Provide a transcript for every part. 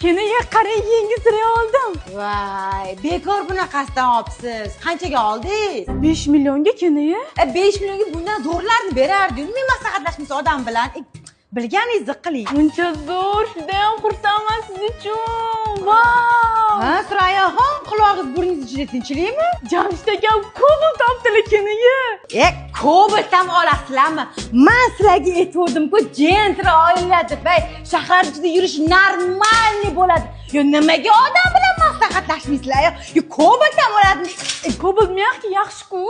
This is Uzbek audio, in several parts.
Kenaga qarang, yengilroq oldim. Voy, bekor bunaqasidan olibsiz. Qanchaga oldingiz? 5 millionga kenaga. 5 millionga bundan zo'rlarni berardi. Men maslahatlashmaysiz odam bilan. Bilganingizni qiling. Buncha zo'r, judayam xursandman siz uchun. Vau! Ha, Surayoxon, qulog'ingiz burningiz ichida tinchlikmi? Jamshid aka Cobalt topdilar kenaga. Cobalt ham olasizlarmi? Men sizlarga aytgandim-ku, jentra oilada shahar ichida yurish normalniy bo'ladi. Yo nimaga odam bilan maslahatlashmaysizlar? Yo Cobalt ham oladimi? Cobalt miyaqki yaxshi-ku.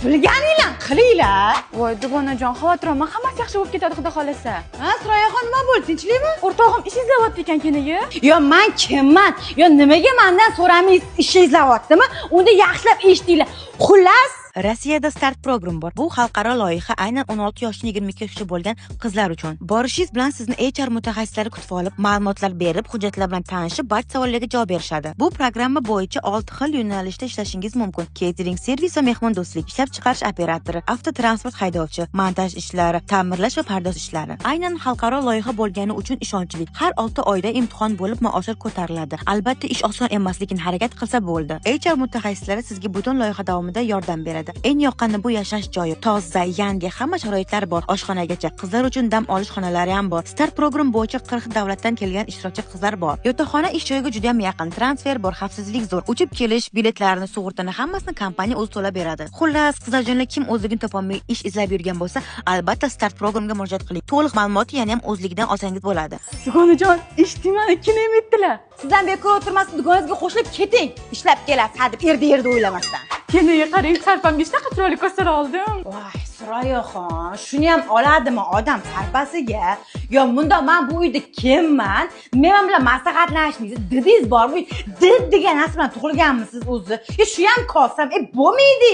Bilganinglar qilinglar. Voy, dugonajon, xavotir olma, hammasi yaxshi bo'lib ketadi, xudo xolasa. Ha, Surayoxon, nima bo'ldi? Tinchlikmi? O'rtog'im ish izlayapti ekan kenaga. Yo, men kimman? Yo, nimaga mendan so'ramaysiz, ish izlayaptimi? Unda yaxshilab eshitinglar. Xullas, Rossiyada start program bor. Bu xalqaro loyiha aynan 16 yoshdan 22 yoshgacha bo'lgan qizlar uchun. Borishingiz bilan sizni HR mutaxassislari kutib olib, ma'lumotlar berib, hujjatlar bilan tanishib, barcha savollarga javob berishadi. Bu programma bo'yicha 6 xil yo'nalishda ishlashingiz mumkin. Catering, servis va mehmondo'stlik, ishlab chiqarish operatori, avtotransport haydovchi, montaj ishlari, ta'mirlash va pardoz ishlari. Aynan xalqaro loyiha bo'lgani uchun ishonchli. Har 6 oyda imtihon bo'lib, maoshlar ko'tariladi. Albatta, ish oson emas, lekin harakat qilsa bo'ldi. HR mutaxassislari sizga butun loyiha davomida yordam beradi. Eng yoqqani bu yashash joyi. Toza, yangi, hamma sharoitlar bor. Oshxonagacha, qizlar uchun dam olish xonalari ham bor. Start program bo'yicha 40 davlatdan kelgan ishtirokchi qizlar bor. Yotoqxona ish joyiga juda ham yaqin. Transfer bor, xavfsizlik zo'r. Uchib kelish, biletlarni, sug'urtani hammasini kompaniya o'zi to'lab beradi. Xullas, qizlarjonlar kim o'zligini topolmay ish izlab yurgan bo'lsa, albatta start programga murojaat qiling. To'liq ma'lumot yana ham o'zligidan olsangiz bo'ladi. Dugonajon, eshitdingmi? Kenaga aytdilar. sizdan bekor o'tirmasdan dugonangizga qo'shilib keting. Ishlab kelasiz, hadeb yerda o'ylamasdan. Kenaga qarang, sarpam 5 ta chiroyli ko'sar oldim. Voy, Surayoxon, shuni ham oladimi odam sarpasiga? Yo, bunda men bu uyda kimman? Men bilan maslahatlashmaysiz. Didingiz bormi? Did degan narsa bilan tug'ilganmisiz o'zi? Shu ham qolsam, bo'lmaydi.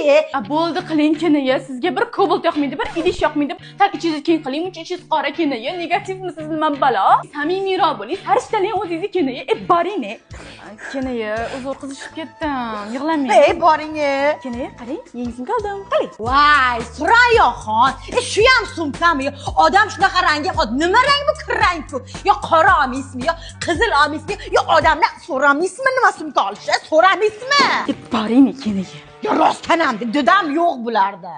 Bo'ldi, qiling kenaga. Sizga bir Cobalt yoqmaydi, bir idish yoqmaydi. Tak ichingizni keng qiling, muncha ichingiz qora kenaga. Negativmisiz nima balo? Samimiyroq bo'ling. Farishtaning o'zingizni kenaga. Boring. Kenaga, uzr qizishib ketdim. Yig'lamang. Boring. Kenaga qarang, yengisini oldim. Qiling. Voy, Surayoxon, shu ham sumkami? Odam shunaqa rangi, nima rang bu? Kirrang-ku. Yo qora olmaysizmi, yo qizil olmaysizmi, yo odamlar so'ramaysizmi nima sumka olishni? So'ramaysizmi? Boring kenaga. Yo rostdan ham didam yo'q bularda.